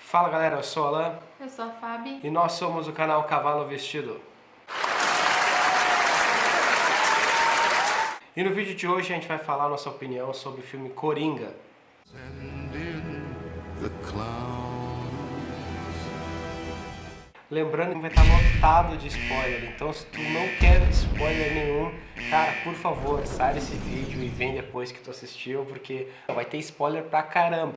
Fala galera, eu sou o Alan. Eu sou a Fabi. E nós somos o canal Cavalo Vestido. E no vídeo de hoje a gente vai falar nossa opinião sobre o filme Coringa. Lembrando que vai estar lotado de spoiler, então se tu não quer spoiler nenhum, cara, por favor, sai desse vídeo e vem depois que tu assistiu, porque vai ter spoiler pra caramba.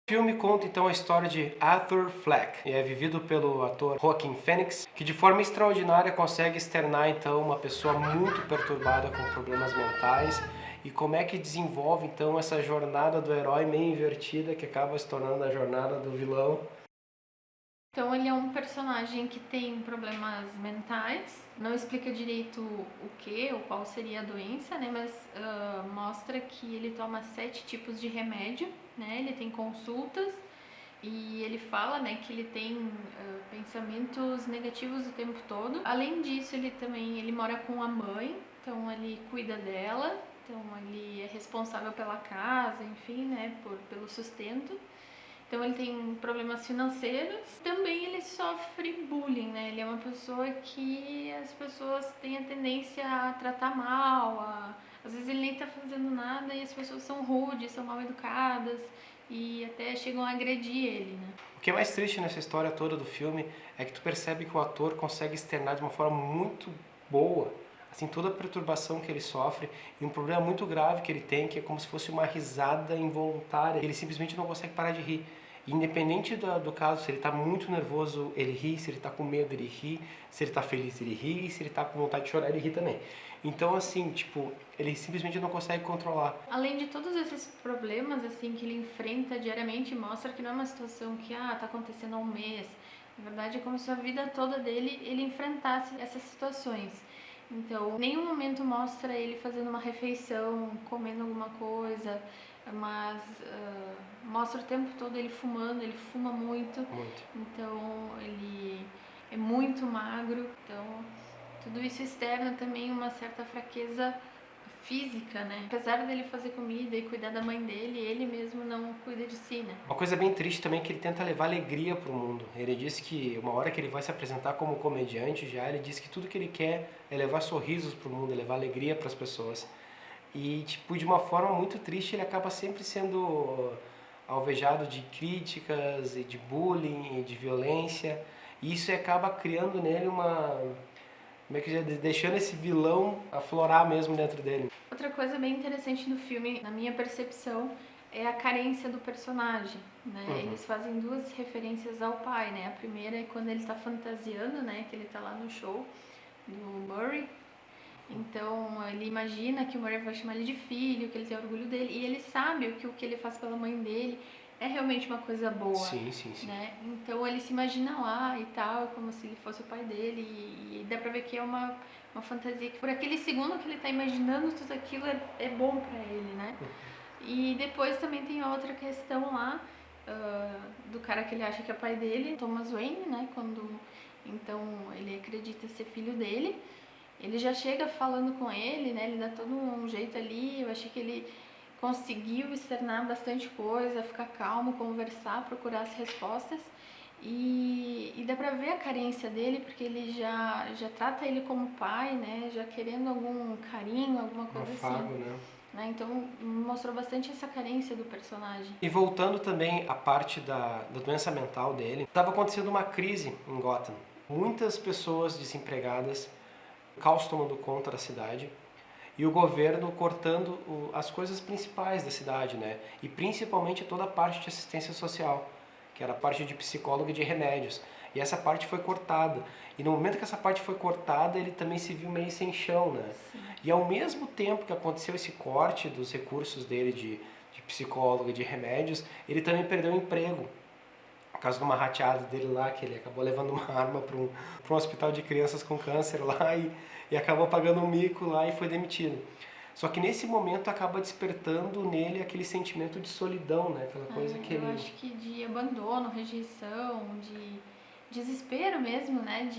O filme conta então a história de Arthur Fleck e é vivido pelo ator Joaquin Phoenix, que de forma extraordinária consegue externar então uma pessoa muito perturbada com problemas mentais e como é que desenvolve então essa jornada do herói meio invertida que acaba se tornando a jornada do vilão. Então ele é um personagem que tem problemas mentais, não explica direito o que ou qual seria a doença, né? Mas mostra que ele toma 7 tipos de remédio, né? Ele tem consultas e ele fala, né, que ele tem pensamentos negativos o tempo todo. Além disso, ele mora com a mãe, então ele cuida dela, então ele é responsável pela casa, enfim, né, pelo sustento. Então ele tem problemas financeiros, também ele sofre bullying, né? Ele é uma pessoa que as pessoas têm a tendência a tratar mal, às vezes ele nem tá fazendo nada e as pessoas são rudes, são mal educadas e até chegam a agredir ele, né? O que é mais triste nessa história toda do filme é que tu percebe que o ator consegue externar de uma forma muito boa assim, toda a perturbação que ele sofre e um problema muito grave que ele tem, que é como se fosse uma risada involuntária. Ele simplesmente não consegue parar de rir. Independente do caso, se ele está muito nervoso, ele ri, se ele está com medo, ele ri, se ele está feliz, ele ri, e se ele está com vontade de chorar, ele ri também. Então, assim, tipo, ele simplesmente não consegue controlar. Além de todos esses problemas, assim, que ele enfrenta diariamente, mostra que não é uma situação que, tá acontecendo há um mês. Na verdade, é como se a vida toda dele, ele enfrentasse essas situações. Então, em nenhum momento mostra ele fazendo uma refeição, comendo alguma coisa, mas mostra o tempo todo ele fumando, ele fuma muito. Então ele é muito magro, então tudo isso externa também uma certa fraqueza física, né? Apesar dele fazer comida e cuidar da mãe dele, ele mesmo não cuida de si, né? Uma coisa bem triste também é que ele tenta levar alegria pro mundo. Ele disse que uma hora que ele vai se apresentar como comediante já, ele disse que tudo que ele quer é levar sorrisos pro mundo, é levar alegria para as pessoas. E, tipo, de uma forma muito triste, ele acaba sempre sendo alvejado de críticas e de bullying e de violência. E isso acaba criando nele como é que diz, deixando esse vilão aflorar mesmo dentro dele. Outra coisa bem interessante do filme, na minha percepção, é a carência do personagem, né? Eles fazem 2 referências ao pai, né? A primeira é quando ele tá fantasiando, né? Que ele tá lá no show do Murray. Então ele imagina que o Murray vai chamar ele de filho, que ele tem orgulho dele, e ele sabe que o que ele faz pela mãe dele é realmente uma coisa boa. Sim. Né? Então ele se imagina lá e tal, como se ele fosse o pai dele, e dá pra ver que é uma fantasia que por aquele segundo que ele tá imaginando tudo aquilo é bom pra ele, né? E depois também tem outra questão lá, do cara que ele acha que é pai dele, Thomas Wayne, né? Então ele acredita ser filho dele. Ele já chega falando com ele, né? Ele dá todo um jeito ali. Eu achei que ele conseguiu externar bastante coisa, ficar calmo, conversar, procurar as respostas. E dá pra ver a carência dele, porque ele já trata ele como pai, né? Já querendo algum carinho, alguma coisa afago, assim. né? Então mostrou bastante essa carência do personagem. E voltando também à parte da doença mental dele, estava acontecendo uma crise em Gotham. Muitas pessoas desempregadas, o caos tomando conta da cidade e o governo cortando as coisas principais da cidade, né? E principalmente toda a parte de assistência social, que era a parte de psicólogo e de remédios. E essa parte foi cortada. E no momento que essa parte foi cortada, ele também se viu meio sem chão, né? Sim. E ao mesmo tempo que aconteceu esse corte dos recursos dele de psicólogo e de remédios, ele também perdeu o emprego. Por causa de uma rateada dele lá, que ele acabou levando uma arma para um hospital de crianças com câncer lá e acabou pagando um mico lá e foi demitido. Só que nesse momento acaba despertando nele aquele sentimento de solidão, né? Aquela coisa que ele... Eu acho que de abandono, rejeição, de desespero mesmo, né?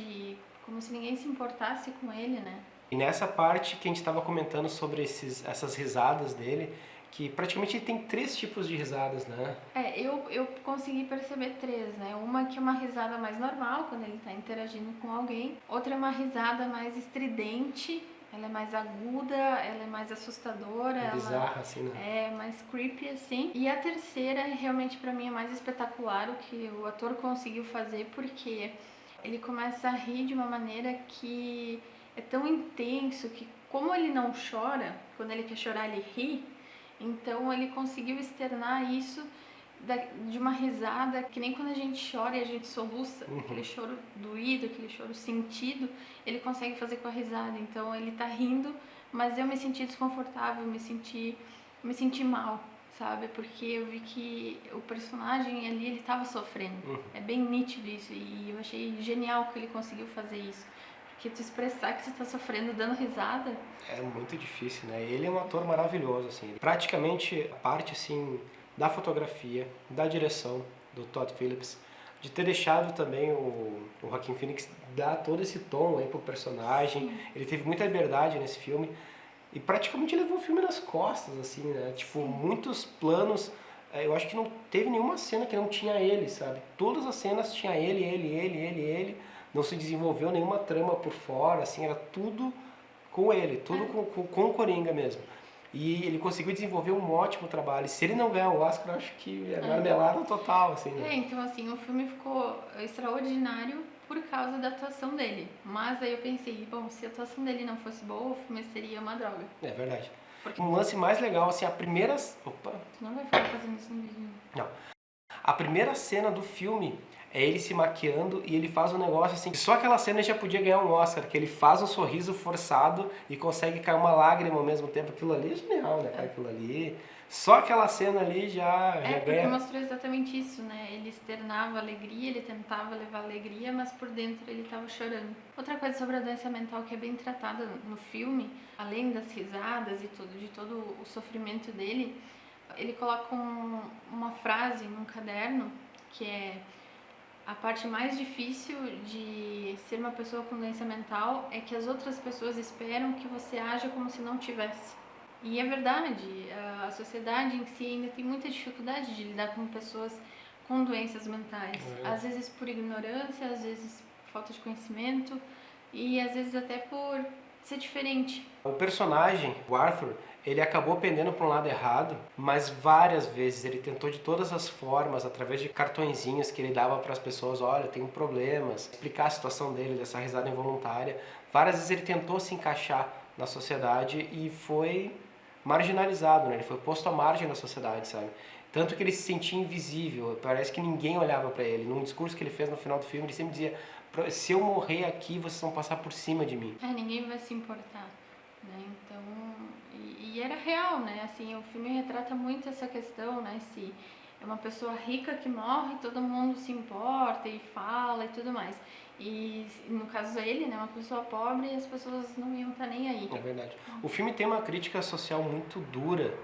Como se ninguém se importasse com ele, né? E nessa parte que a gente estava comentando sobre essas risadas dele, que praticamente tem 3 tipos de risadas, né? Eu consegui perceber 3, né? Uma que é uma risada mais normal, quando ele tá interagindo com alguém. Outra é uma risada mais estridente, ela é mais aguda, ela é mais assustadora. Bizarra, assim, né? É mais creepy, assim. E a terceira, realmente, pra mim, é mais espetacular, o que o ator conseguiu fazer, porque ele começa a rir de uma maneira que é tão intenso que, como ele não chora, quando ele quer chorar, ele ri. Então ele conseguiu externar isso de uma risada que nem quando a gente chora e a gente soluça, aquele choro doído, aquele choro sentido, ele consegue fazer com a risada. Então ele tá rindo, mas eu me senti desconfortável, me senti mal, sabe? Porque eu vi que o personagem ali, ele tava sofrendo. É bem nítido isso e eu achei genial que ele conseguiu fazer isso. Porque tu expressar que você tá sofrendo dando risada... É muito difícil, né? Ele é um ator maravilhoso, assim. Praticamente a parte, assim, da fotografia, da direção do Todd Phillips, de ter deixado também o Joaquin Phoenix dar todo esse tom aí pro personagem. Sim. Ele teve muita liberdade nesse filme e praticamente levou o filme nas costas, assim, né? Tipo, muitos planos... Eu acho que não teve nenhuma cena que não tinha ele, sabe? Todas as cenas tinha ele. Não se desenvolveu nenhuma trama por fora, assim, era tudo com ele, tudo com o Coringa mesmo. E ele conseguiu desenvolver um ótimo trabalho. Se ele não ganhar o Oscar, eu acho que é marmelada total, assim, né? Então, assim, o filme ficou extraordinário por causa da atuação dele. Mas aí eu pensei, bom, se a atuação dele não fosse boa, o filme seria uma droga. É verdade. Porque um lance mais legal, assim, a primeira... Opa! Tu não vai ficar fazendo isso no vídeo. Não. A primeira cena do filme é ele se maquiando e ele faz um negócio assim, só aquela cena já podia ganhar um Oscar, que ele faz um sorriso forçado e consegue cair uma lágrima ao mesmo tempo. Aquilo ali é genial, né, cara? Aquilo ali... Só aquela cena ali já ganha... porque mostrou exatamente isso, né? Ele externava alegria, ele tentava levar alegria, mas por dentro ele estava chorando. Outra coisa sobre a doença mental que é bem tratada no filme, além das risadas e de todo o sofrimento dele, ele coloca uma frase num caderno que é: a parte mais difícil de ser uma pessoa com doença mental é que as outras pessoas esperam que você haja como se não tivesse. E é verdade, a sociedade em si ainda tem muita dificuldade de lidar com pessoas com doenças mentais. Às vezes por ignorância, às vezes por falta de conhecimento e às vezes até por ser diferente. O personagem, o Arthur, ele acabou pendendo para um lado errado, mas várias vezes ele tentou de todas as formas, através de cartõezinhos que ele dava para as pessoas: olha, eu tenho problemas, explicar a situação dele, dessa risada involuntária. Várias vezes ele tentou se encaixar na sociedade e foi marginalizado, né? Ele foi posto à margem da sociedade, sabe? Tanto que ele se sentia invisível, parece que ninguém olhava para ele. Num discurso que ele fez no final do filme, ele sempre dizia: se eu morrer aqui, vocês vão passar por cima de mim. Ninguém vai se importar, né? Então, e era real, né? Assim, o filme retrata muito essa questão, né? Se é uma pessoa rica que morre, todo mundo se importa e fala e tudo mais. E no caso ele, né, uma pessoa pobre, as pessoas não iam estar nem aí. É verdade. O filme tem uma crítica social muito dura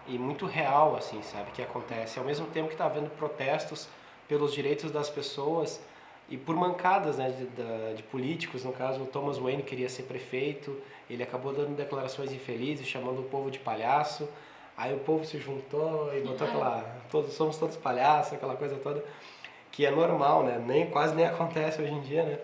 e muito real, assim, sabe, que acontece. Ao mesmo tempo que está havendo protestos pelos direitos das pessoas e por mancadas, né, de políticos. No caso, o Thomas Wayne queria ser prefeito, ele acabou dando declarações infelizes, chamando o povo de palhaço. Aí o povo se juntou e botou aquela... somos todos palhaços, aquela coisa toda, que é normal, né? Quase nem acontece hoje em dia, né?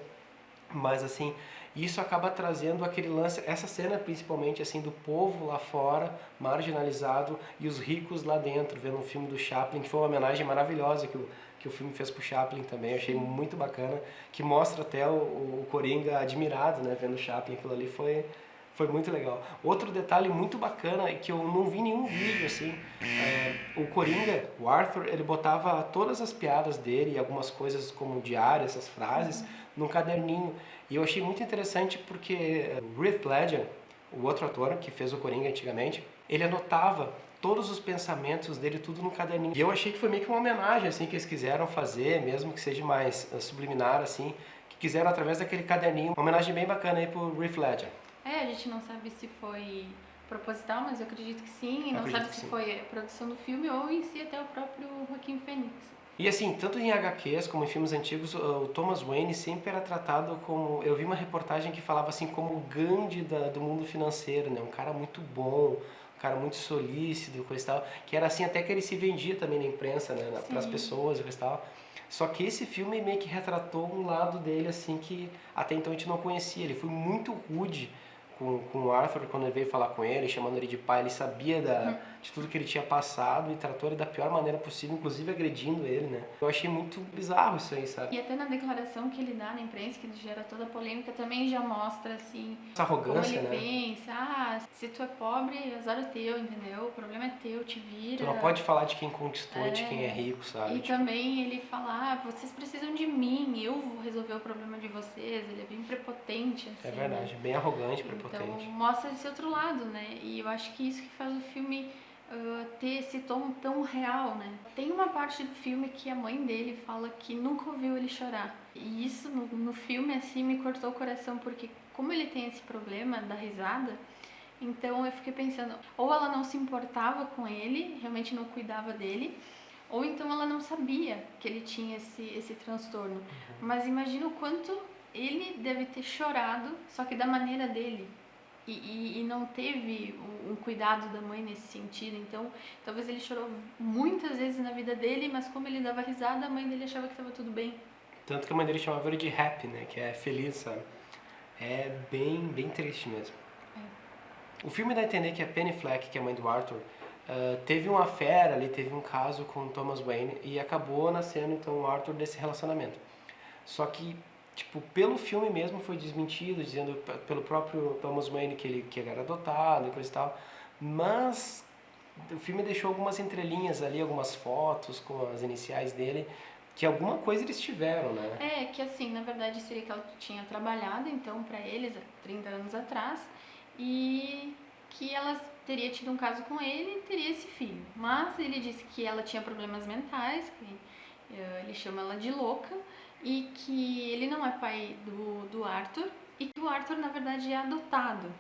Mas assim, isso acaba trazendo aquele lance, essa cena principalmente assim, do povo lá fora, marginalizado, e os ricos lá dentro, vendo um filme do Chaplin, que foi uma homenagem maravilhosa que o filme fez pro Chaplin também. Eu achei muito bacana, que mostra até o Coringa admirado, né, vendo o Chaplin. Aquilo ali foi muito legal. Outro detalhe muito bacana é que eu não vi nenhum vídeo assim, o Coringa, o Arthur, ele botava todas as piadas dele e algumas coisas como diário, essas frases, num caderninho. E eu achei muito interessante porque o Heath Ledger, o outro ator que fez o Coringa antigamente, ele anotava todos os pensamentos dele, tudo no caderninho. E eu achei que foi meio que uma homenagem assim, que eles quiseram fazer, mesmo que seja mais subliminar, assim, que quiseram através daquele caderninho, uma homenagem bem bacana aí pro Heath Ledger. A gente não sabe se foi proposital, mas eu acredito que sim, e não sabe se foi a produção do filme ou em si até o próprio Joaquin Phoenix. E assim, tanto em HQs como em filmes antigos, o Thomas Wayne sempre era tratado como... Eu vi uma reportagem que falava assim como o Gandhi do mundo financeiro, né? Um cara muito bom, um cara muito solícito, coisa e tal, que era assim até que ele se vendia também na imprensa, né, para as pessoas e coisa e tal. Só que esse filme meio que retratou um lado dele assim que até então a gente não conhecia. Ele foi muito rude com o Arthur quando ele veio falar com ele, chamando ele de pai. Ele sabia de tudo que ele tinha passado e tratou ele da pior maneira possível, inclusive agredindo ele, né? Eu achei muito bizarro isso aí, sabe? E até na declaração que ele dá na imprensa, que gera toda a polêmica, também já mostra, assim, Essa arrogância, como ele né? pensa. Ah, se tu é pobre, azar é teu, entendeu? O problema é teu, te vira. Tu não pode falar de quem conquistou e de quem é rico, sabe? E também ele fala, ah, vocês precisam de mim, eu vou resolver o problema de vocês. Ele é bem prepotente, assim. É verdade, bem arrogante, prepotente. Então mostra esse outro lado, né? E eu acho que isso que faz o filme ter esse tom tão real, né? Tem uma parte do filme que a mãe dele fala que nunca ouviu ele chorar. E isso no filme, assim, me cortou o coração, porque como ele tem esse problema da risada, então eu fiquei pensando, ou ela não se importava com ele, realmente não cuidava dele, ou então ela não sabia que ele tinha esse transtorno. Mas imagina o quanto ele deve ter chorado, só que da maneira dele. E não teve um cuidado da mãe nesse sentido. Então, talvez ele chorou muitas vezes na vida dele, mas como ele dava risada, a mãe dele achava que estava tudo bem. Tanto que a mãe dele chamava ele de happy, né? Que é feliz, sabe? É bem triste mesmo. O filme dá a entender que a Penny Fleck, que é a mãe do Arthur, teve uma affair ali, teve um caso com o Thomas Wayne e acabou nascendo então o Arthur desse relacionamento. Só que, tipo, pelo filme mesmo foi desmentido, dizendo pelo próprio Thomas Wayne que ele era adotado e coisa e tal. Mas o filme deixou algumas entrelinhas ali, algumas fotos com as iniciais dele, que alguma coisa eles tiveram, né? É, que assim, na verdade seria que ela tinha trabalhado então pra eles há 30 anos atrás e que ela teria tido um caso com ele e teria esse filho. Mas ele disse que ela tinha problemas mentais, que ele chama ela de louca, e que ele não é pai do Arthur e que o Arthur na verdade é adotado.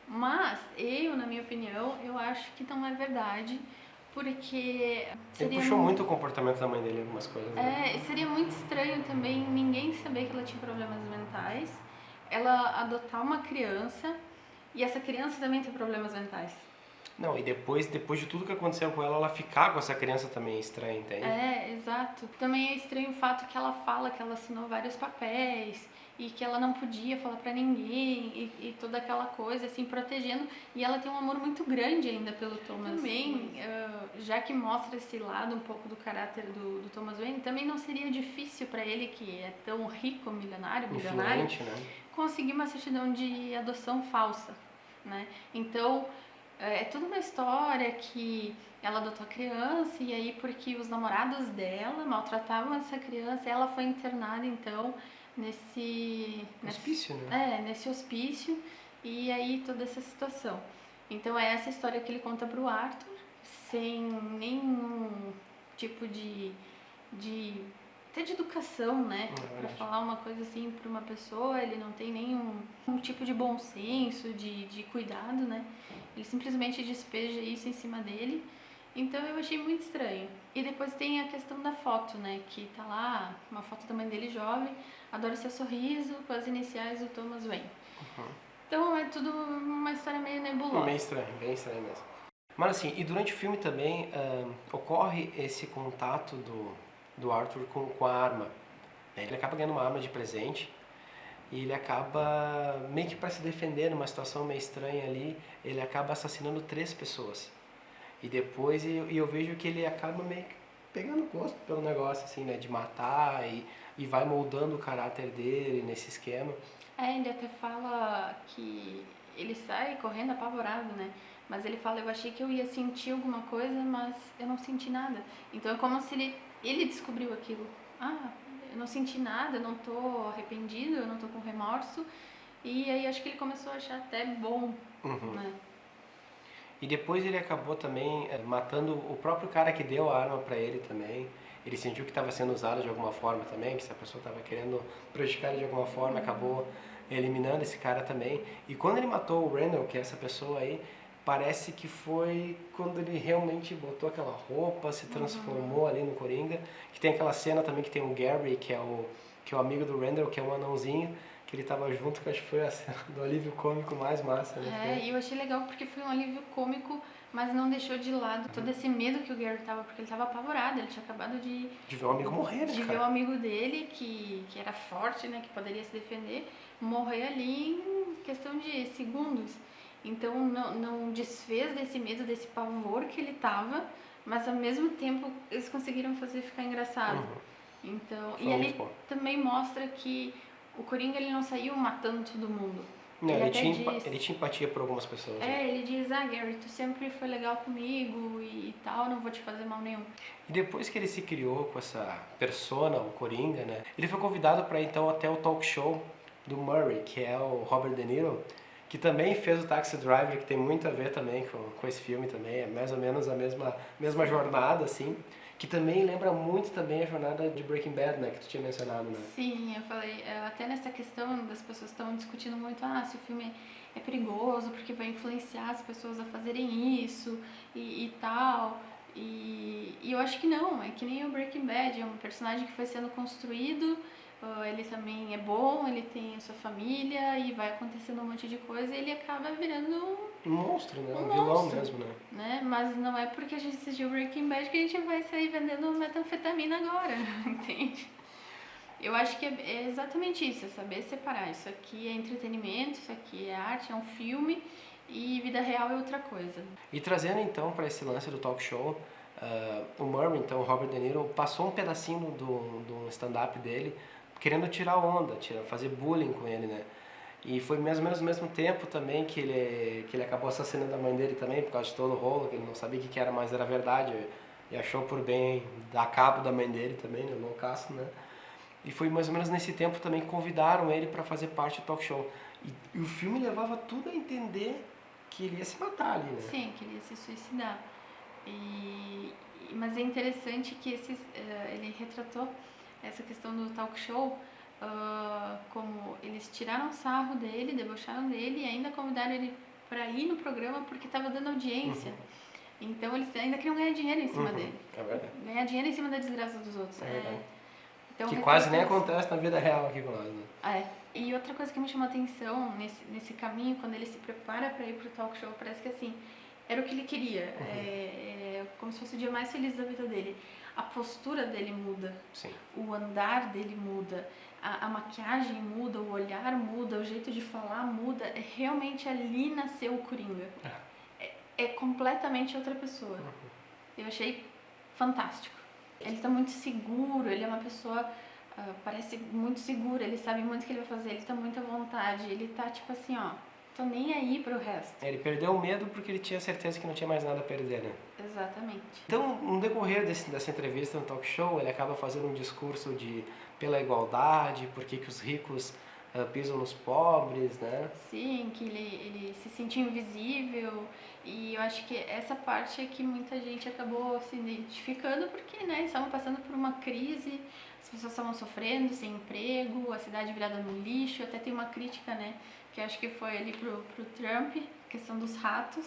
Mas eu, na minha opinião, eu acho que não é verdade, porque Ele puxou muito o comportamento da mãe dele em algumas coisas, né? seria muito estranho também ninguém saber que ela tinha problemas mentais, ela adotar uma criança e essa criança também tem problemas mentais. Não, e depois de tudo que aconteceu com ela ficar com essa criança também é estranho, entende? É, exato. Também é estranho o fato que ela fala que ela assinou vários papéis e que ela não podia falar pra ninguém e toda aquela coisa, assim, protegendo. E ela tem um amor muito grande ainda pelo Thomas. Também, já que mostra esse lado um pouco do caráter do Thomas Wayne, também não seria difícil pra ele, que é tão rico, milionário, Influente, né? conseguir uma certidão de adoção falsa, né? Então, é toda uma história que ela adotou a criança e aí porque os namorados dela maltratavam essa criança, ela foi internada então nesse Hospício, né? nesse hospício e aí toda essa situação. Então é essa história que ele conta pro Arthur, sem nenhum tipo até de educação, né? Pra falar uma coisa assim pra uma pessoa, ele não tem nenhum tipo de bom senso, de cuidado, né? Ele simplesmente despeja isso em cima dele. Então eu achei muito estranho. E depois tem a questão da foto, né? Que tá lá, uma foto da mãe dele jovem, adora seu sorriso, com as iniciais do Thomas Wayne. Então é tudo uma história meio nebulosa. Bem estranho mesmo. Mas assim, e durante o filme também ocorre esse contato do Arthur com a arma. Ele acaba ganhando uma arma de presente e ele acaba, meio que para se defender numa situação meio estranha ali, ele acaba assassinando 3 pessoas. E depois eu vejo que ele acaba meio que pegando gosto pelo negócio, assim, né? De matar e vai moldando o caráter dele nesse esquema. Ele até fala que ele sai correndo apavorado, né? Mas ele fala, eu achei que eu ia sentir alguma coisa, mas eu não senti nada. Então é como se ele descobriu aquilo. Eu não senti nada, eu não tô arrependido, eu não tô com remorso. E aí acho que ele começou a achar até bom, né? E depois ele acabou também matando o próprio cara que deu a arma pra ele também. Ele sentiu que estava sendo usado de alguma forma também, que se a pessoa estava querendo prejudicar ele de alguma forma, acabou eliminando esse cara também. E quando ele matou o Randall, que é essa pessoa aí, parece que foi quando ele realmente botou aquela roupa, se transformou ali no Coringa. Que tem aquela cena também que tem o Gary, que é o amigo do Randall, que é um anãozinho, que ele tava junto, que eu acho que foi a cena do alívio cômico mais massa, né? E eu achei legal porque foi um alívio cômico, mas não deixou de lado todo esse medo que o Gary tava, porque ele tava apavorado, ele tinha acabado de ver um amigo morrer, né, de ver cara? o amigo dele, que era forte, né, que poderia se defender, morrer ali em questão de segundos. Então não desfez desse medo, desse pavor que ele tava, mas ao mesmo tempo eles conseguiram fazer ficar engraçado. Então, Foi e muito ele bom. também mostra que o Coringa ele não saiu matando todo mundo. Não, Ele ele, até diz, ele tinha empatia por algumas pessoas. Né? ele diz, Gary, tu sempre foi legal comigo e tal, não vou te fazer mal nenhum. E depois que ele se criou com essa persona, o Coringa, né? Ele foi convidado para então até o talk show do Murray, que é o Robert De Niro, que também fez o Taxi Driver, que tem muito a ver também com esse filme também, é mais ou menos a mesma jornada, assim, que também lembra muito também a jornada de Breaking Bad, né, que tu tinha mencionado, né? Sim, eu falei, até nessa questão das pessoas estão discutindo muito, se o filme é perigoso porque vai influenciar as pessoas a fazerem isso e tal. E eu acho que não, é que nem o Breaking Bad, é um personagem que foi sendo construído, ele também é bom, ele tem a sua família e vai acontecendo um monte de coisa e ele acaba virando Um monstro, né? um Vilão monstro, mesmo, né? Mas não é porque a gente assistiu Breaking Bad que a gente vai sair vendendo metanfetamina agora, entende? Eu acho que é exatamente isso, é saber separar. Isso aqui é entretenimento, isso aqui é arte, é um filme e vida real é outra coisa. E trazendo então para esse lance do talk show, o Murray, então o Robert De Niro, passou um pedacinho do stand-up dele querendo tirar onda, fazer bullying com ele, né? E foi mais ou menos no mesmo tempo também que ele acabou assassinando a mãe dele também, por causa de todo o rolo, que ele não sabia o que era, mas era verdade, e achou por bem dar cabo da mãe dele também, no loucaço, né? E foi mais ou menos nesse tempo também que convidaram ele para fazer parte do talk show. E o filme levava tudo a entender que ele ia se matar ali, né? Sim, queria se suicidar. Mas é interessante que ele retratou essa questão do talk show como eles tiraram sarro dele, debocharam dele e ainda convidaram ele para ir no programa porque estava dando audiência. Então eles ainda queriam ganhar dinheiro em cima dele. É verdade. Ganhar dinheiro em cima da desgraça dos outros. É verdade. Então, que quase nem acontece na vida real aqui com nós, né? E outra coisa que me chamou a atenção nesse caminho, quando ele se prepara para ir pro talk show, parece que assim, era o que ele queria. Como se fosse o dia mais feliz da vida dele. A postura dele muda. Sim. O andar dele muda. A maquiagem muda, o olhar muda, o jeito de falar muda. Realmente ali nasceu o Coringa. É completamente outra pessoa. Eu achei fantástico. Ele tá muito seguro, ele é uma pessoa, parece muito segura, ele sabe muito o que ele vai fazer, ele tá muito à vontade, ele tá tipo assim, tô nem aí pro resto. Ele perdeu o medo porque ele tinha certeza que não tinha mais nada a perder, né? Exatamente. Então, no decorrer dessa entrevista no talk show, ele acaba fazendo um discurso pela igualdade, por que os ricos pisam nos pobres, né? Sim, que ele se sentia invisível e eu acho que essa parte é que muita gente acabou se identificando porque, né, estavam passando por uma crise, as pessoas estavam sofrendo, sem emprego, a cidade virada no lixo, até tem uma crítica, né, que acho que foi ali pro Trump, questão dos ratos.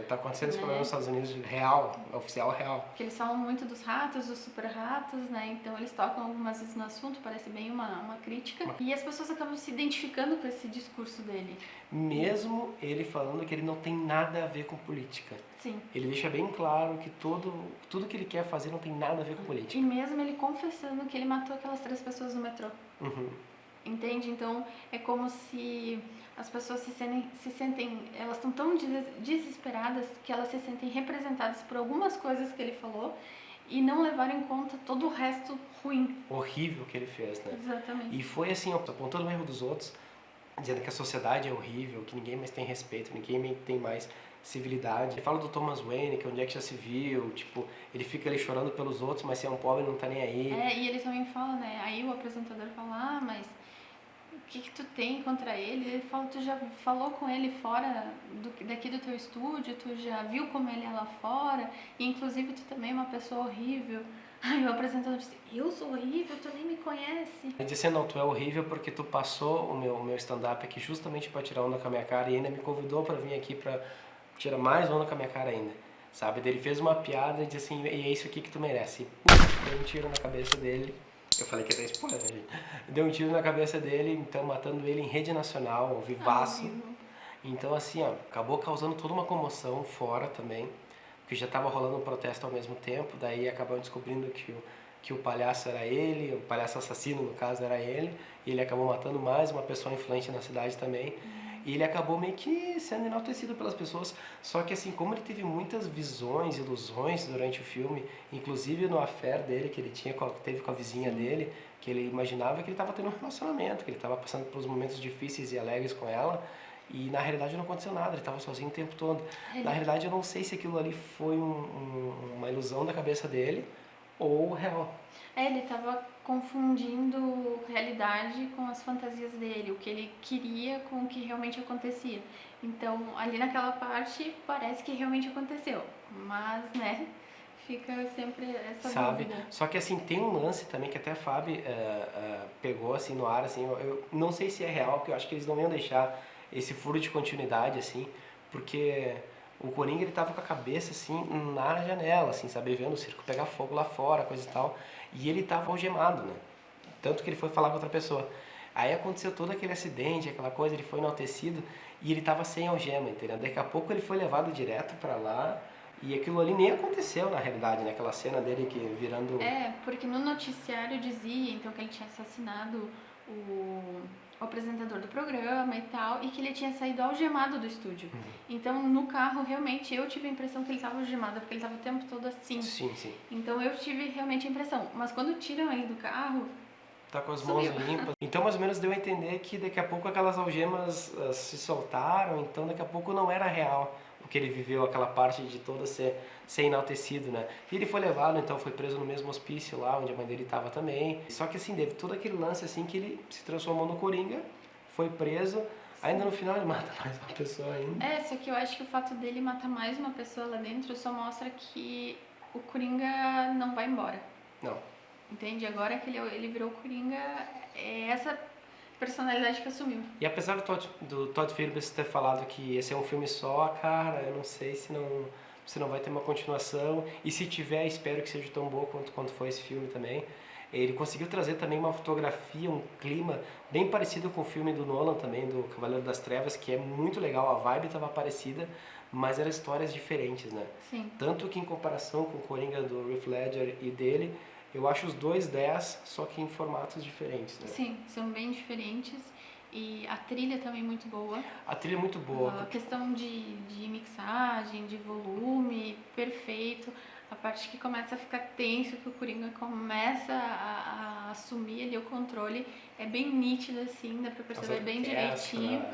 Tá acontecendo esse problema nos Estados Unidos real, oficial real. Porque eles falam muito dos ratos, dos super ratos, né? Então eles tocam algumas vezes no assunto, parece bem uma crítica. E as pessoas acabam se identificando com esse discurso dele. Mesmo ele falando que ele não tem nada a ver com política. Sim. Ele deixa bem claro que tudo que ele quer fazer não tem nada a ver com política. E mesmo ele confessando que ele matou aquelas 3 pessoas no metrô. Entende? Então é como se as pessoas se sentem, elas estão tão desesperadas que elas se sentem representadas por algumas coisas que ele falou e não levaram em conta todo o resto ruim. Horrível que ele fez, né? Exatamente. E foi assim, apontando o erro dos outros, dizendo que a sociedade é horrível, que ninguém mais tem respeito, ninguém tem mais civilidade. Ele fala do Thomas Wayne, que onde é que já se viu, tipo, ele fica ali chorando pelos outros, mas se é um pobre não tá nem aí. E ele também fala, né, aí o apresentador fala, mas o que tu tem contra ele? Ele fala, tu já falou com ele fora daqui do teu estúdio, tu já viu como ele é lá fora, e inclusive tu também é uma pessoa horrível. Aí o apresentador disse, eu sou horrível, tu nem me conhece. Ele disse, não, tu é horrível porque tu passou o meu stand-up aqui justamente para tirar onda com a minha cara e ainda me convidou para vir aqui para tirar mais onda com a minha cara ainda, sabe? Daí ele fez uma piada e disse assim, e é isso aqui que tu merece. E deu um tiro na cabeça dele Eu falei que ia dar spoiler, né, gente? Deu um tiro na cabeça dele, então matando ele em rede nacional, ao vivaço. Então assim, ó, acabou causando toda uma comoção fora também, porque já estava rolando um protesto ao mesmo tempo, daí acabaram descobrindo que o palhaço era ele, o palhaço assassino no caso era ele, e ele acabou matando mais uma pessoa influente na cidade também. E ele acabou meio que sendo enaltecido pelas pessoas. Só que assim, como ele teve muitas visões, ilusões durante o filme, inclusive no affair dele que ele teve com a vizinha dele, que ele imaginava que ele estava tendo um relacionamento, que ele estava passando por momentos difíceis e alegres com ela, e na realidade não aconteceu nada, ele estava sozinho o tempo todo. Na realidade eu não sei se aquilo ali foi uma ilusão da cabeça dele ou real. Ele estava confundindo realidade com as fantasias dele, o que ele queria com o que realmente acontecia. Então, ali naquela parte, parece que realmente aconteceu, mas, né, fica sempre essa Sabe? dúvida. Só que assim, tem um lance também que até a Fábio pegou assim no ar, assim, eu não sei se é real, porque eu acho que eles não iam deixar esse furo de continuidade, assim, porque o Coringa ele tava com a cabeça assim na janela, assim, sabe, vendo o circo pegar fogo lá fora, coisa e tal, e ele tava algemado, né? Tanto que ele foi falar com outra pessoa. Aí aconteceu todo aquele acidente, aquela coisa, ele foi enaltecido e ele tava sem algema, entendeu? Daqui a pouco ele foi levado direto pra lá e aquilo ali nem aconteceu na realidade, né? Aquela cena dele que virando... Porque no noticiário dizia, então, que ele tinha assassinado o apresentador do programa e tal, e que ele tinha saído algemado do estúdio. Então, no carro, realmente, eu tive a impressão que ele estava algemado, porque ele estava o tempo todo assim. Sim, sim. Então, eu tive realmente a impressão. Mas quando tiram ele do carro... Tá com as mãos sumiu. limpas. Então, mais ou menos, deu a entender que daqui a pouco aquelas algemas se soltaram, então daqui a pouco não era real o que ele viveu, aquela parte de toda ser enaltecido, né? E ele foi levado, então foi preso no mesmo hospício lá, onde a mãe dele estava também. Só que assim, teve todo aquele lance assim que ele se transformou no Coringa, foi preso, ainda no final ele mata mais uma pessoa ainda. Só que eu acho que o fato dele matar mais uma pessoa lá dentro só mostra que o Coringa não vai embora. Não. Entende? Agora que ele virou Coringa, é essa personalidade que assumiu. E apesar do Todd Phillips ter falado que esse é um filme só, cara, eu não sei se não vai ter uma continuação. E se tiver, espero que seja tão boa quanto foi esse filme também. Ele conseguiu trazer também uma fotografia, um clima bem parecido com o filme do Nolan também, do Cavaleiro das Trevas, que é muito legal, a vibe estava parecida, mas eram histórias diferentes, né? Sim. Tanto que em comparação com o Coringa do Heath Ledger e dele, eu acho os dois 10, só que em formatos diferentes, né? Sim, são bem diferentes. E a trilha também muito boa. A trilha é muito boa. A questão de mixagem, de volume, perfeito. A parte que começa a ficar tenso, que o Coringa começa a assumir ali o controle, é bem nítido assim, dá pra perceber bem direitinho.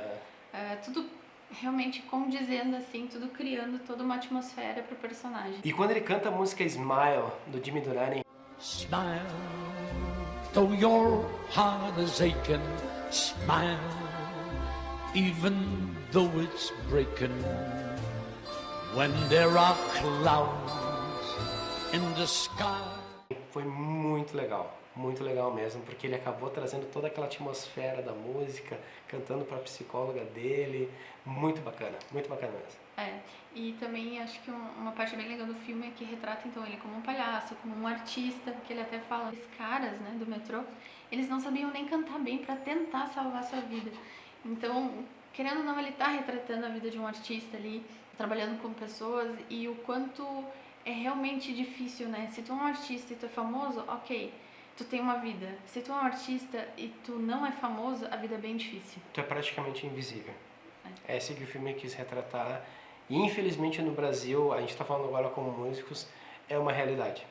Tudo realmente condizendo assim, tudo criando toda uma atmosfera pro personagem. E quando ele canta a música Smile, do Jimmy Durante, Smile, though your heart is aching. Smile, even though it's breaking. When there are clouds in the sky. foi muito legal mesmo, porque ele acabou trazendo toda aquela atmosfera da música, cantando para a psicóloga dele, muito bacana mesmo. E também acho que uma parte bem legal do filme é que retrata então ele como um palhaço, como um artista, que ele até fala, os caras, né, do metrô, eles não sabiam nem cantar bem para tentar salvar sua vida. Então, querendo ou não, ele tá retratando a vida de um artista ali, trabalhando com pessoas e o quanto é realmente difícil, né? Se tu é um artista e tu é famoso, ok, tu tem uma vida. Se tu é um artista e tu não é famoso, a vida é bem difícil. Tu é praticamente invisível. É esse que o filme quis retratar. E infelizmente no Brasil, a gente está falando agora como músicos, é uma realidade.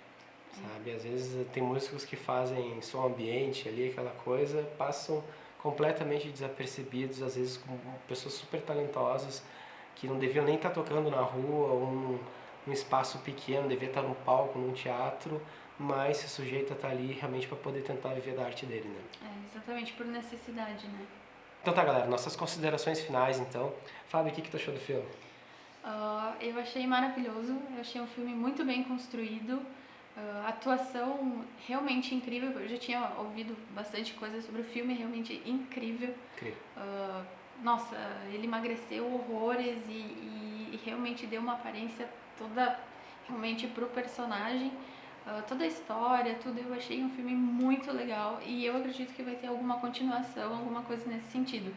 Sabe? Às vezes tem músicos que fazem som ambiente ali, aquela coisa, passam completamente desapercebidos, às vezes com pessoas super talentosas que não deviam nem estar tocando na rua ou num espaço pequeno, devia estar num palco, num teatro, mas se sujeita a estar ali realmente para poder tentar viver da arte dele, né? Exatamente, por necessidade, né? Então tá, galera, nossas considerações finais, então. Fábio, o que tu achou do filme? Eu achei maravilhoso, eu achei um filme muito bem construído, atuação realmente incrível, eu já tinha ouvido bastante coisa sobre o filme, realmente incrível. Nossa, ele emagreceu horrores e realmente deu uma aparência toda realmente pro personagem. toda a história, tudo, eu achei um filme muito legal e eu acredito que vai ter alguma continuação, alguma coisa nesse sentido.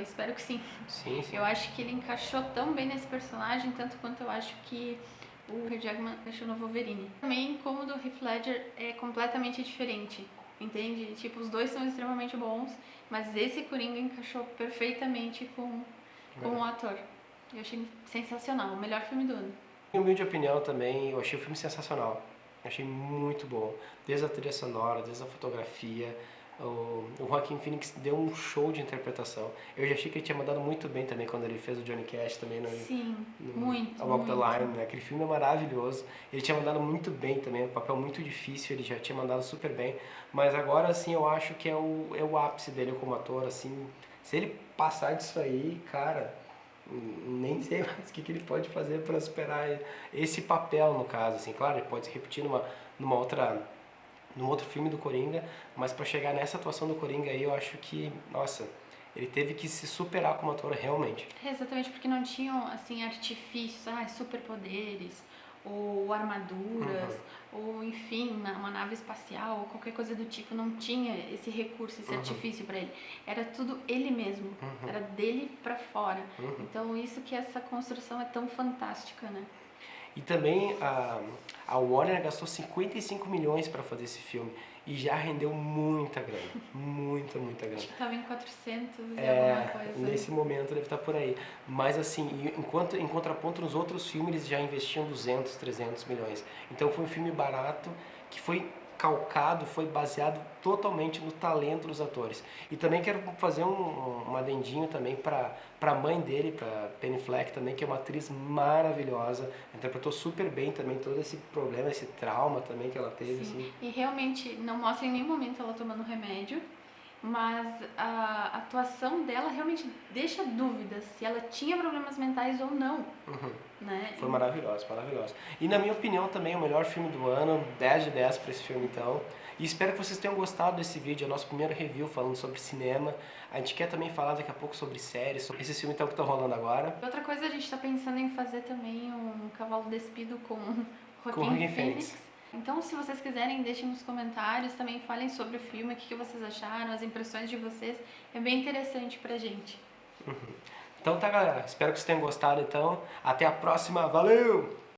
Espero que sim. Sim, sim. Eu acho que ele encaixou tão bem nesse personagem, tanto quanto eu acho que o Hugh Jackman encaixou no Wolverine. Também, como o do Heath Ledger é completamente diferente, entende? Tipo, os dois são extremamente bons, mas esse Coringa encaixou perfeitamente com o ator. Eu achei sensacional, o melhor filme do ano. Em humilde opinião também, eu achei o filme sensacional. Eu achei muito bom. Desde a trilha sonora, desde a fotografia. O Joaquin Phoenix deu um show de interpretação. Eu já achei que ele tinha mandado muito bem também quando ele fez o Johnny Cash também Sim, no muito, A Walk the muito. Line, né? Aquele filme é maravilhoso. Ele tinha mandado muito bem também, um papel muito difícil, ele já tinha mandado super bem. Mas agora, assim, eu acho que é o ápice dele como ator, assim. Se ele passar disso aí, cara, nem sei mais o que ele pode fazer para superar esse papel, no caso, assim. Claro, ele pode se repetir num outro filme do Coringa, mas para chegar nessa atuação do Coringa aí, eu acho que, nossa, ele teve que se superar como ator realmente. Exatamente, porque não tinham, assim, artifícios, superpoderes, ou armaduras, ou enfim, uma nave espacial, ou qualquer coisa do tipo, não tinha esse recurso, esse artifício para ele. Era tudo ele mesmo, era dele para fora. Então, isso que essa construção é tão fantástica, né? E também a Warner gastou 55 milhões para fazer esse filme e já rendeu muita grana, muita grana. Acho que tava em 400 e alguma coisa. Nesse momento deve estar por aí. Mas assim, em contraponto nos outros filmes eles já investiam 200, 300 milhões. Então foi um filme barato que foi calcado, foi baseado totalmente no talento dos atores. E também quero fazer um adendinho também para a mãe dele, para Penny Fleck também, que é uma atriz maravilhosa, interpretou super bem também todo esse problema, esse trauma também que ela teve. Sim. Assim. E realmente não mostra em nenhum momento ela tomando remédio, mas a atuação dela realmente deixa dúvidas se ela tinha problemas mentais ou não. Né? Foi maravilhosa. E na minha opinião também o melhor filme do ano, 10 de 10 para esse filme então. E espero que vocês tenham gostado desse vídeo, é o nosso primeiro review falando sobre cinema. A gente quer também falar daqui a pouco sobre séries, sobre esse filme então que tá rolando agora. Outra coisa, a gente tá pensando em fazer também um Cavalo Despido com Joaquin Phoenix. Então, se vocês quiserem, deixem nos comentários, também falem sobre o filme, o que vocês acharam, as impressões de vocês. É bem interessante pra gente. Então tá, galera. Espero que vocês tenham gostado, então. Até a próxima. Valeu!